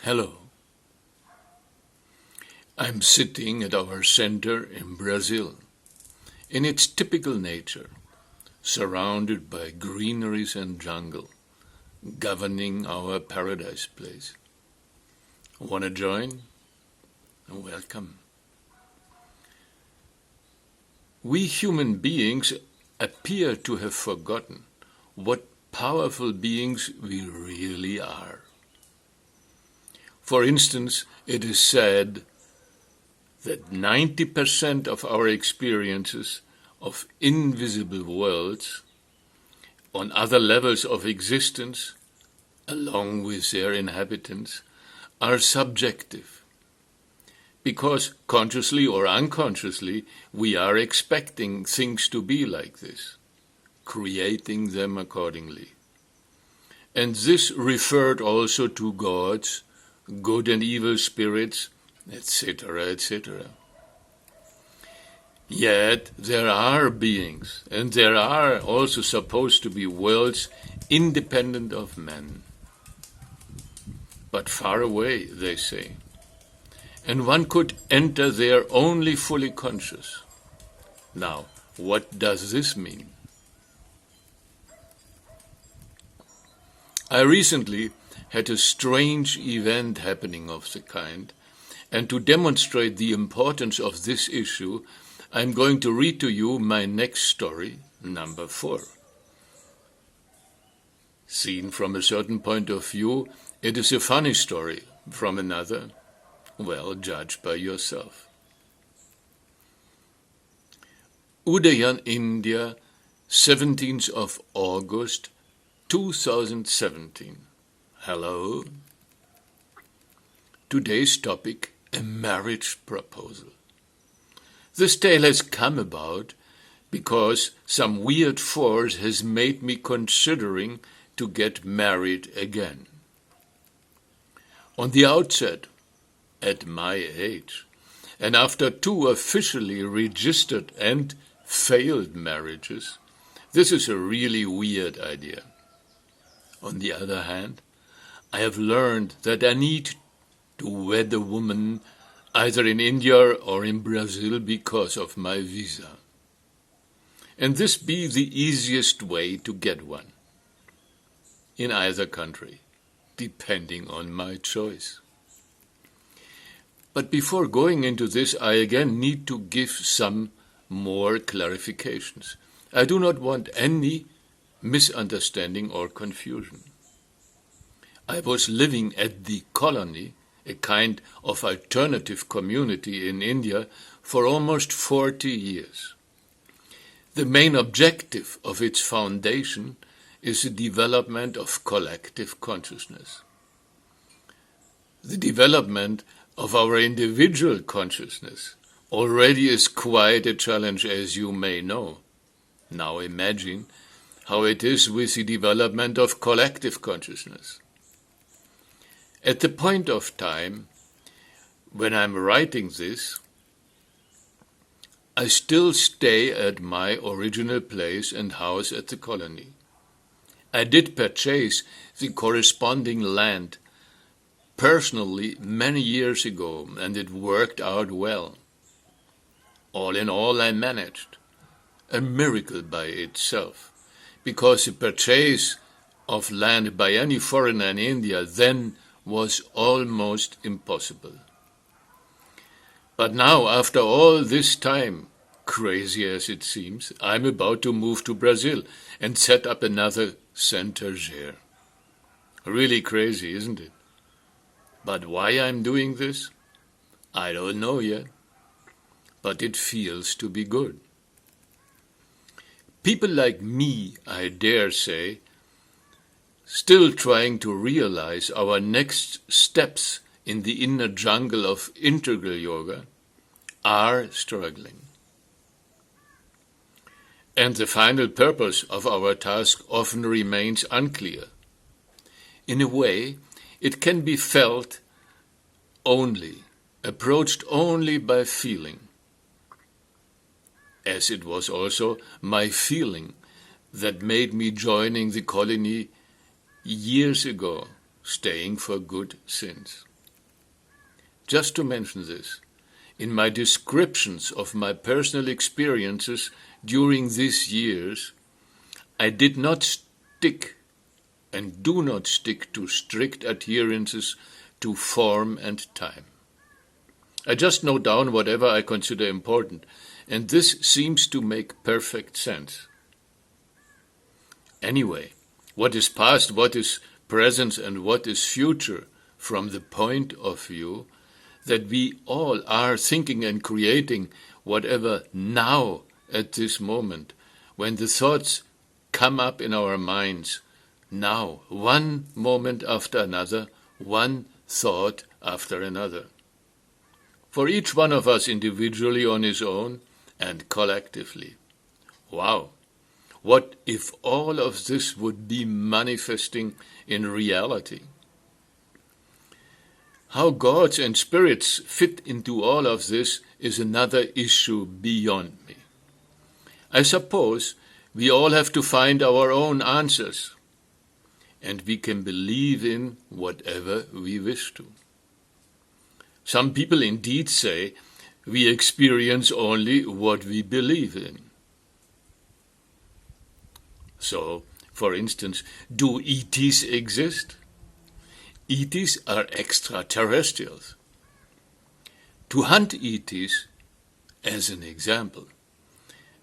Hello. I'm sitting at our center in Brazil, in its typical nature, surrounded by greeneries and jungle, governing our paradise place. Want to join? Welcome. We human beings appear to have forgotten what powerful beings we really are. For instance, it is said that 90% of our experiences of invisible worlds on other levels of existence, along with their inhabitants, are subjective. Because consciously or unconsciously, we are expecting things to be like this, creating them accordingly. And this referred also to gods, good and evil spirits, etc., etc. Yet there are beings, and there are also supposed to be worlds independent of man. But far away, they say. And one could enter there only fully conscious. Now, what does this mean? I recently had a strange event happening of the kind, and to demonstrate the importance of this issue, I'm going to read to you my next story, number 4. Seen from a certain point of view, it is a funny story. From another, well, judge by yourself. Udayan, India, 17th of August, 2017. Hello. Today's topic, a marriage proposal. This tale has come about because some weird force has made me considering to get married again. On the outset, at my age, and after 2 officially registered and failed marriages, this is a really weird idea. On the other hand, I have learned that I need to wed a woman either in India or in Brazil because of my visa. And this be the easiest way to get one. In either country, depending on my choice. But before going into this, I again need to give some more clarifications. I do not want any misunderstanding or confusion. I was living at the colony, a kind of alternative community in India, for almost 40 years. The main objective of its foundation is the development of collective consciousness. The development of our individual consciousness already is quite a challenge, as you may know. Now imagine how it is with the development of collective consciousness. At the point of time when I'm writing this, I still stay at my original place and house at the colony. I did purchase the corresponding land personally many years ago, and it worked out well. All in all, I managed. A miracle by itself, because the purchase of land by any foreigner in India then was almost impossible. But now, after all this time, crazy as it seems, I'm about to move to Brazil and set up another center there. Really crazy, isn't it? But why I'm doing this? I don't know yet, but it feels to be good. People like me, I dare say, still trying to realize our next steps in the inner jungle of integral yoga, are struggling. And the final purpose of our task often remains unclear. In a way, it can be felt only, approached only by feeling, as it was also my feeling that made me joining the colony years ago, staying for good since. just to mention this, in my descriptions of my personal experiences during these years, I did not stick and do not stick to strict adherences to form and time. I just note down whatever I consider important, and this seems to make perfect sense. Anyway, what is past, what is present, and what is future from the point of view that we all are thinking and creating whatever now at this moment, when the thoughts come up in our minds, now, one moment after another, one thought after another. For each one of us individually on his own and collectively. Wow! What if all of this would be manifesting in reality? How gods and spirits fit into all of this is another issue beyond me. I suppose we all have to find our own answers, and we can believe in whatever we wish to. Some people indeed say we experience only what we believe in. So, for instance, do ETs exist? ETs are extraterrestrials. To hunt ETs, as an example,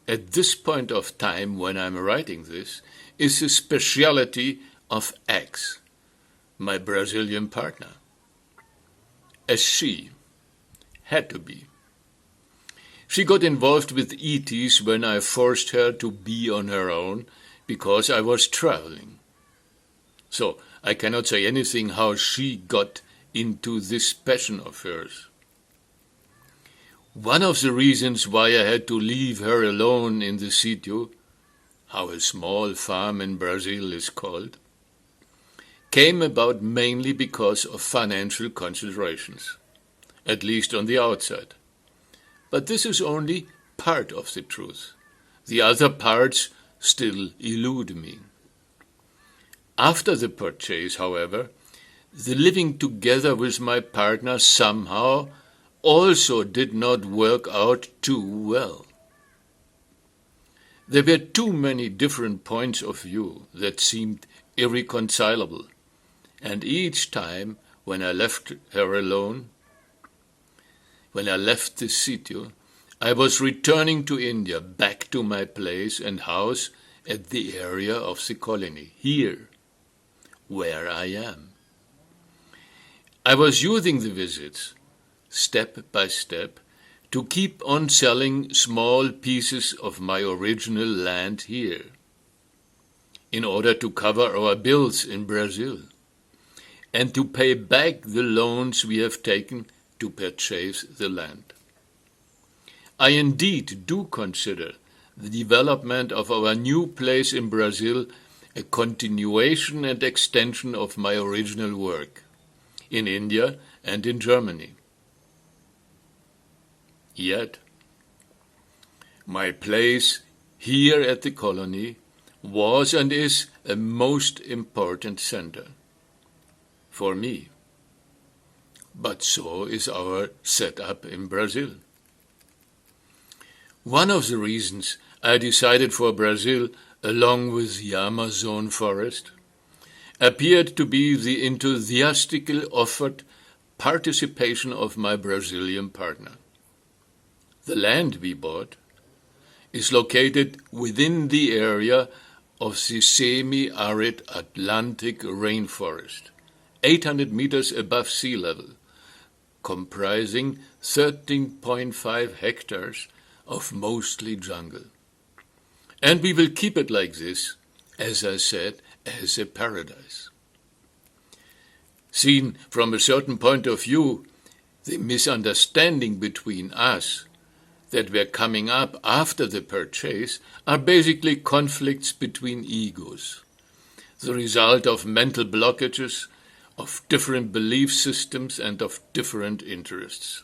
at this point of time when I'm writing this, is a speciality of X, my Brazilian partner. As she had to be. She got involved with ETs when I forced her to be on her own because I was traveling. So I cannot say anything how she got into this passion of hers. One of the reasons why I had to leave her alone in the sítio, how a small farm in Brazil is called, came about mainly because of financial considerations, at least on the outside. But this is only part of the truth. The other parts still elude me. After the purchase, however, the living together with my partner somehow also did not work out too well. There were too many different points of view that seemed irreconcilable, and each time when I left her alone, when I left the sítio, I was returning to India, back to my place and house at the area of the colony, here, where I am. I was using the visits, step by step, to keep on selling small pieces of my original land here, in order to cover our bills in Brazil, and to pay back the loans we have taken to purchase the land. I indeed do consider the development of our new place in Brazil a continuation and extension of my original work in India and in Germany. Yet, my place here at the colony was and is a most important center for me. But so is our setup in Brazil. One of the reasons I decided for Brazil, along with the Amazon forest, appeared to be the enthusiastically offered participation of my Brazilian partner. The land we bought is located within the area of the semi-arid Atlantic rainforest, 800 meters above sea level, comprising 13.5 hectares of mostly jungle. And we will keep it like this, as I said, as a paradise. Seen from a certain point of view, the misunderstanding between us that were coming up after the purchase are basically conflicts between egos, the result of mental blockages, of different belief systems and of different interests.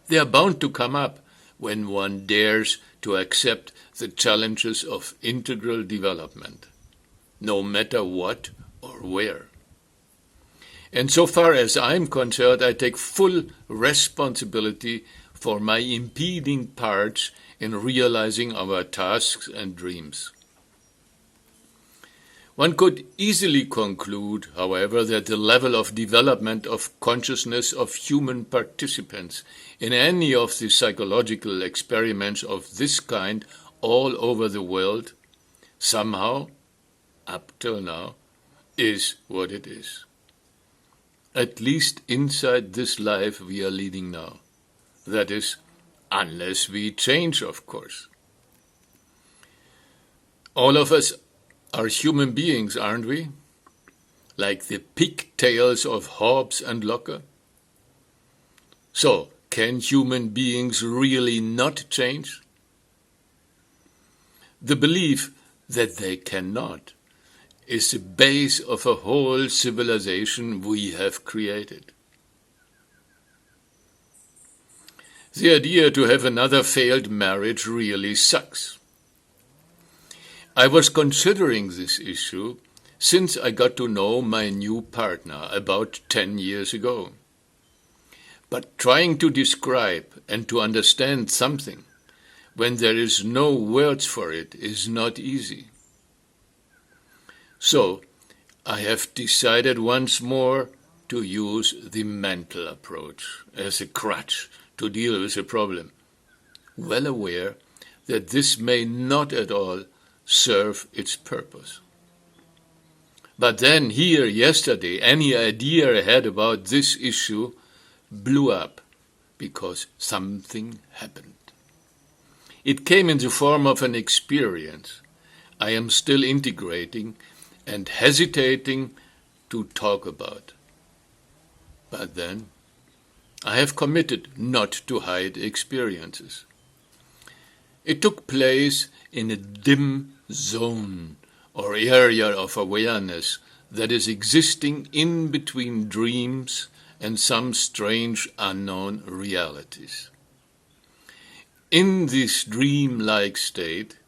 They are bound to come up when one dares to accept the challenges of integral development, no matter what or where. And so far as I'm concerned, I take full responsibility for my impeding parts in realizing our tasks and dreams. One could easily conclude, however, that the level of development of consciousness of human participants in any of the psychological experiments of this kind all over the world, somehow, up till now, is what it is. At least inside this life we are leading now. That is, unless we change, of course. All of us are human beings, aren't we? Like the pigtails of Hobbes and Locke. So, can human beings really not change? The belief that they cannot is the base of a whole civilization we have created. The idea to have another failed marriage really sucks. I was considering this issue since I got to know my new partner about 10 years ago. But trying to describe and to understand something when there is no words for it is not easy. So, I have decided once more to use the mental approach as a crutch to deal with the problem, well aware that this may not at all serve its purpose. But then here yesterday, any idea I had about this issue blew up because something happened. It came in the form of an experience I am still integrating and hesitating to talk about. But then I have committed not to hide experiences. It took place in a dim zone or area of awareness that is existing in between dreams and some strange unknown realities. In this dream-like state,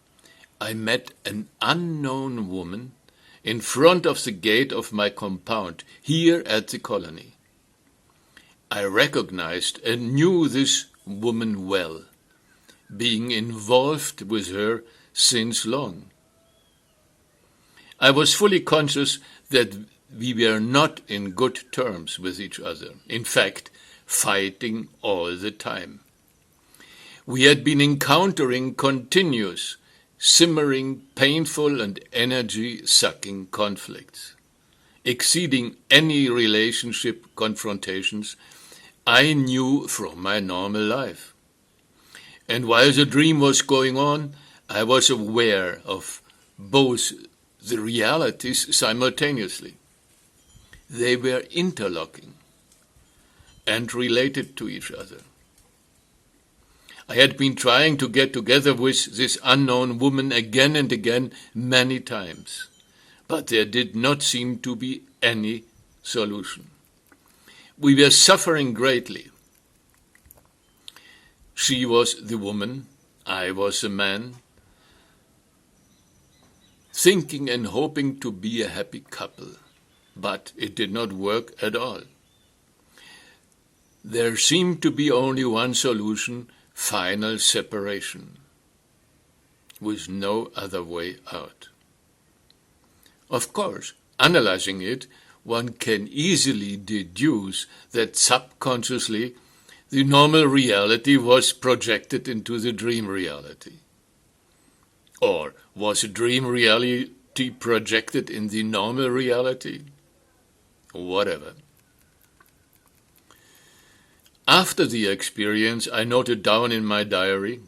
I met an unknown woman in front of the gate of my compound here at the colony. I recognized and knew this woman well, being involved with her since long. I was fully conscious that we were not in good terms with each other, in fact, fighting all the time. We had been encountering continuous, simmering, painful and energy-sucking conflicts, exceeding any relationship confrontations I knew from my normal life. And while the dream was going on, I was aware of both the realities simultaneously. They were interlocking and related to each other. I had been trying to get together with this unknown woman again and again many times, but there did not seem to be any solution. We were suffering greatly. She was the woman, I was the man, thinking and hoping to be a happy couple, but it did not work at all. There seemed to be only one solution: final separation, with no other way out. Of course, analyzing it, one can easily deduce that subconsciously the normal reality was projected into the dream reality. Or was a dream reality projected in the normal reality? Whatever. After the experience, I noted down in my diary,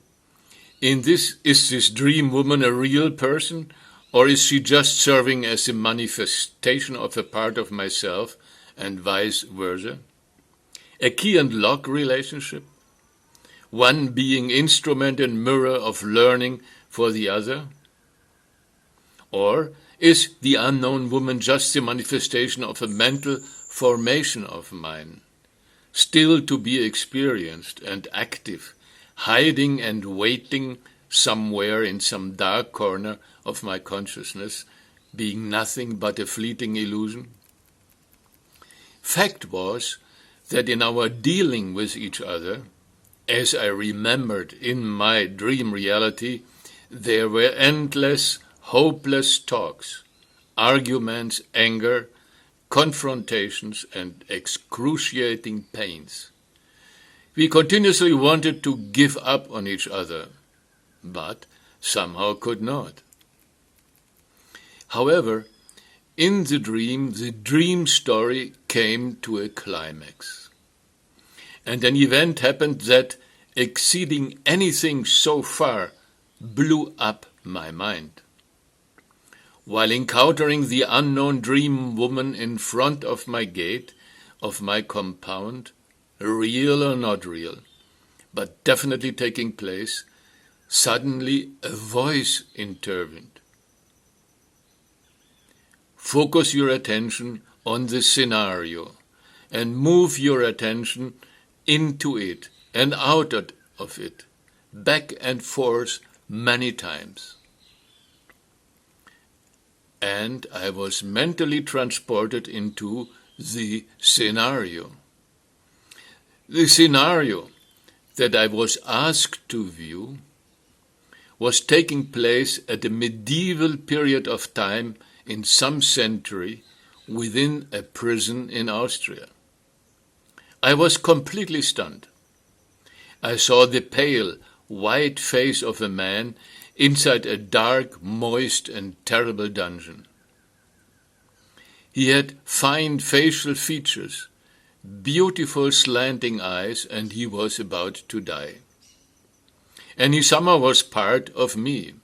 is this dream woman a real person, or is she just serving as a manifestation of a part of myself, and vice versa? A key and lock relationship, one being instrument and mirror of learning for the other? Or is the unknown woman just the manifestation of a mental formation of mine, still to be experienced and active, hiding and waiting somewhere in some dark corner of my consciousness, being nothing but a fleeting illusion? fact was that in our dealing with each other, as I remembered in my dream reality, there were endless, hopeless talks, arguments, anger, confrontations, and excruciating pains. We continuously wanted to give up on each other, but somehow could not. However, in the dream story came to a climax. And an event happened that, exceeding anything so far, blew up my mind. While encountering the unknown dream woman in front of my gate of my compound, real or not real, but definitely taking place, suddenly a voice intervened. Focus your attention on the scenario and move your attention into it and out of it, back and forth many times. And I was mentally transported into the scenario. The scenario that I was asked to view was taking place at a medieval period of time in some century within a prison in Austria. I was completely stunned. I saw the pale, white face of a man inside a dark, moist, and terrible dungeon. He had fine facial features, beautiful slanting eyes, and he was about to die. And he somehow was part of me.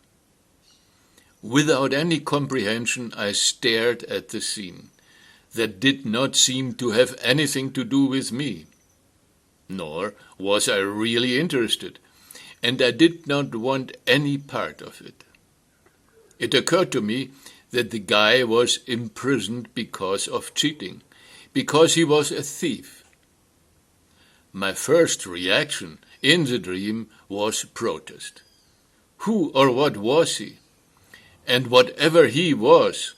Without any comprehension, I stared at the scene that did not seem to have anything to do with me. Nor was I really interested, and I did not want any part of it. It occurred to me that the guy was imprisoned because of cheating, because he was a thief. My first reaction in the dream was protest. Who or what was he? And whatever he was,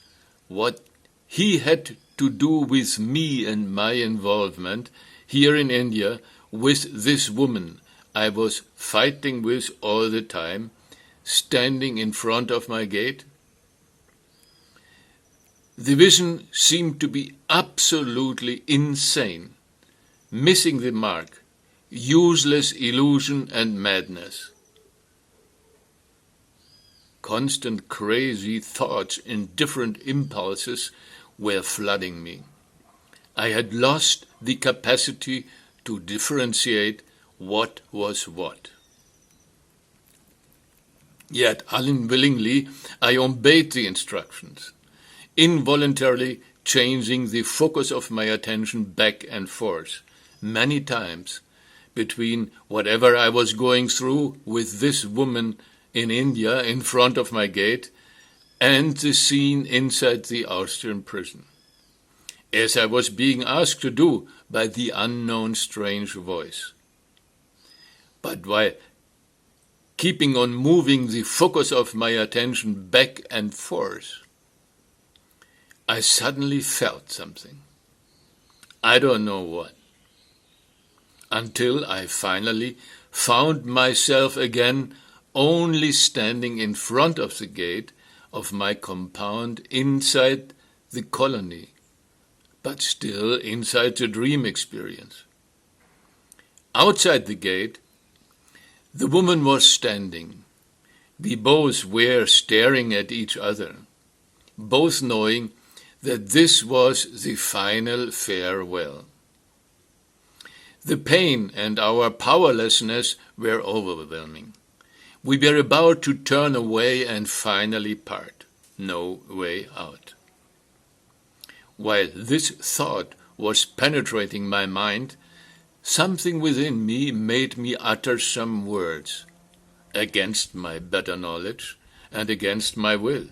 what he had to do with me and my involvement here in India with this woman I was fighting with all the time, standing in front of my gate? The vision seemed to be absolutely insane, missing the mark, useless illusion and madness. Constant crazy thoughts and different impulses were flooding me. I had lost the capacity to differentiate what was what. Yet unwillingly I obeyed the instructions, involuntarily changing the focus of my attention back and forth many times between whatever I was going through with this woman in India in front of my gate and the scene inside the Austrian prison, as I was being asked to do by the unknown strange voice. But while keeping on moving the focus of my attention back and forth, I suddenly felt something. I don't know what. Until I finally found myself again only standing in front of the gate of my compound inside the colony, but still inside the dream experience. Outside the gate, the woman was standing. We both were staring at each other, both knowing that this was the final farewell. The pain and our powerlessness were overwhelming. We were about to turn away and finally part. No way out. While this thought was penetrating my mind, something within me made me utter some words, against my better knowledge and against my will.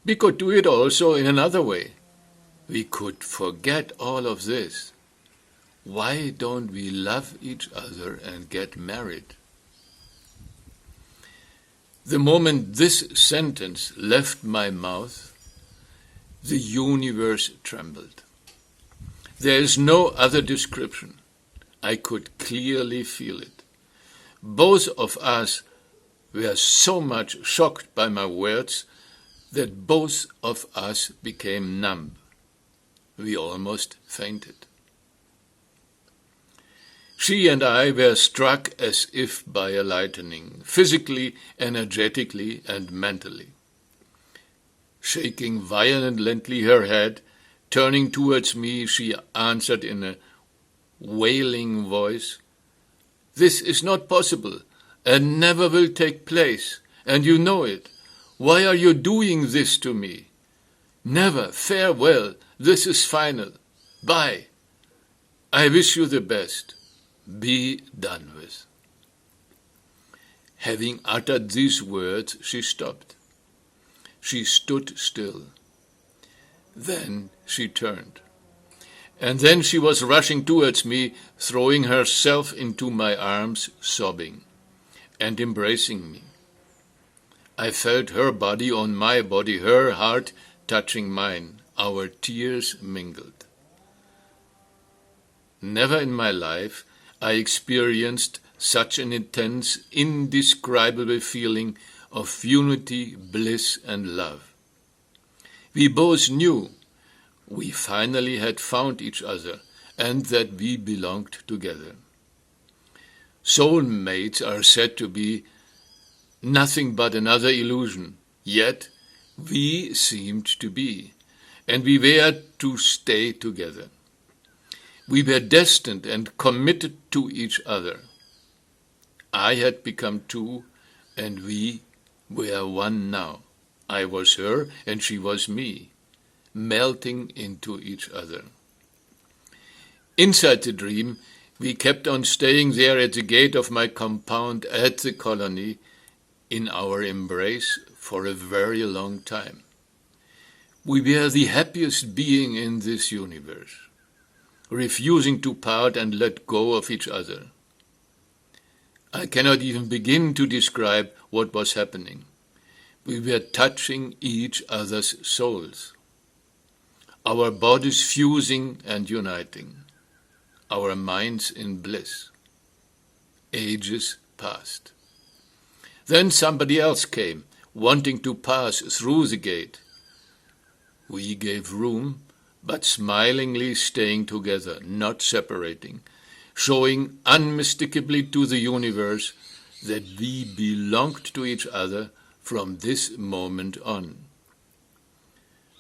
We could do it also in another way. We could forget all of this. Why don't we love each other and get married? The moment this sentence left my mouth, The universe trembled. There is no other description. I could clearly feel it. Both of us were so much shocked by my words that both of us became numb. We almost fainted. She and I were struck as if by a lightning, physically, energetically, and mentally. Shaking violently her head, turning towards me, she answered in a wailing voice, "This is not possible, and never will take place, and you know it. Why are you doing this to me? Never, farewell, this is final. Bye. I wish you the best. Be done with." Having uttered these words, she stopped. She stood still. Then she turned. And then she was rushing towards me, throwing herself into my arms, sobbing, and embracing me. I felt her body on my body, her heart touching mine. Our tears mingled. Never in my life I experienced such an intense, indescribable feeling of unity, bliss, and love. We both knew we finally had found each other and that we belonged together. Soulmates are said to be nothing but another illusion, yet we seemed to be, and we were to stay together. We were destined and committed to each other. I had become two, and we were one now. I was her, and she was me, melting into each other. Inside the dream, we kept on staying there at the gate of my compound at the colony, in our embrace for a very long time. We were the happiest being in this universe, refusing to part and let go of each other. I cannot even begin to describe what was happening. We were touching each other's souls, our bodies fusing and uniting, our minds in bliss. Ages passed. Then somebody else came, wanting to pass through the gate. We gave room, but smilingly staying together, not separating, showing unmistakably to the universe that we belonged to each other from this moment on.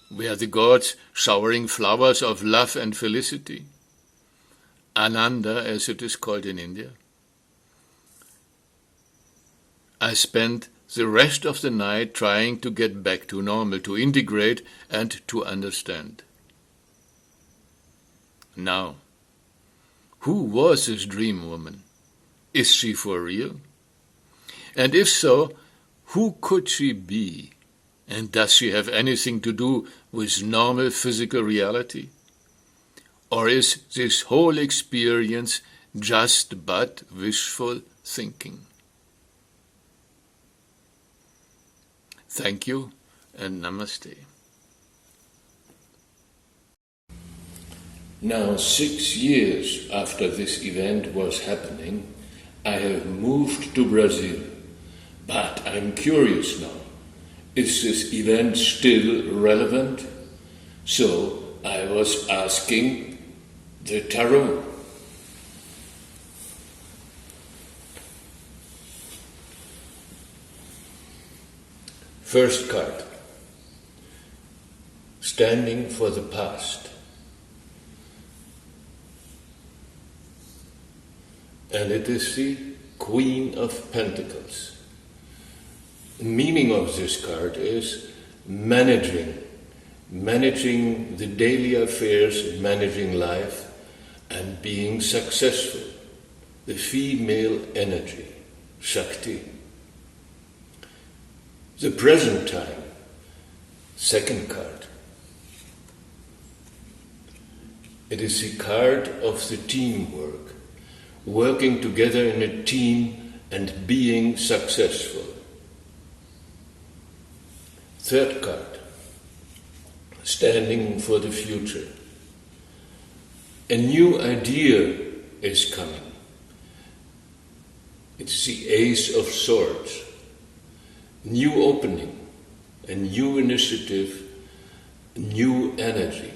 Were the gods showering flowers of love and felicity? Ananda, as it is called in India. I spent the rest of the night trying to get back to normal, to integrate and to understand. Now, who was this dream woman? Is she for real? And if so, who could she be? And does she have anything to do with normal physical reality? Or is this whole experience just but wishful thinking? Thank you and namaste. Now, 6 years after this event was happening, I have moved to Brazil. But I'm curious now. Is this event still relevant? So I was asking the tarot. First card. Standing for the past. And it is the Queen of Pentacles. The meaning of this card is managing the daily affairs, managing life, and being successful. The female energy, Shakti. The present time, second card. It is the card of the teamwork, working together in a team and being successful. Third card, standing for the future. A new idea is coming. It's the Ace of Swords. New opening, a new initiative, new energy.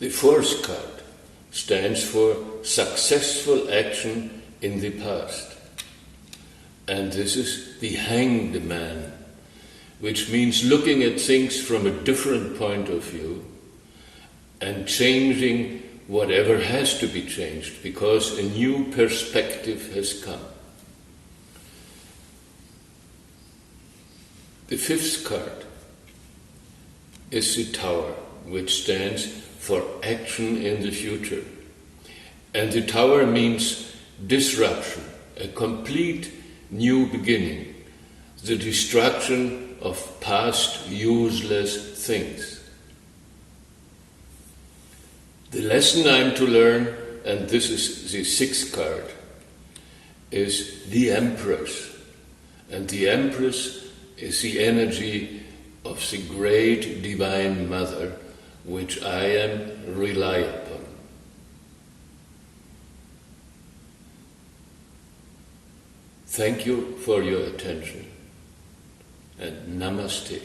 The fourth card stands for successful action in the past. And this is the Hanged Man, which means looking at things from a different point of view and changing whatever has to be changed, because a new perspective has come. The fifth card is the Tower, which stands for action in the future. And the Tower means disruption, a complete new beginning, the destruction of past useless things. The lesson I'm to learn, and this is the sixth card, is the Empress. And the Empress is the energy of the great Divine Mother, which I am rely upon. Thank you for your attention, and Namaste.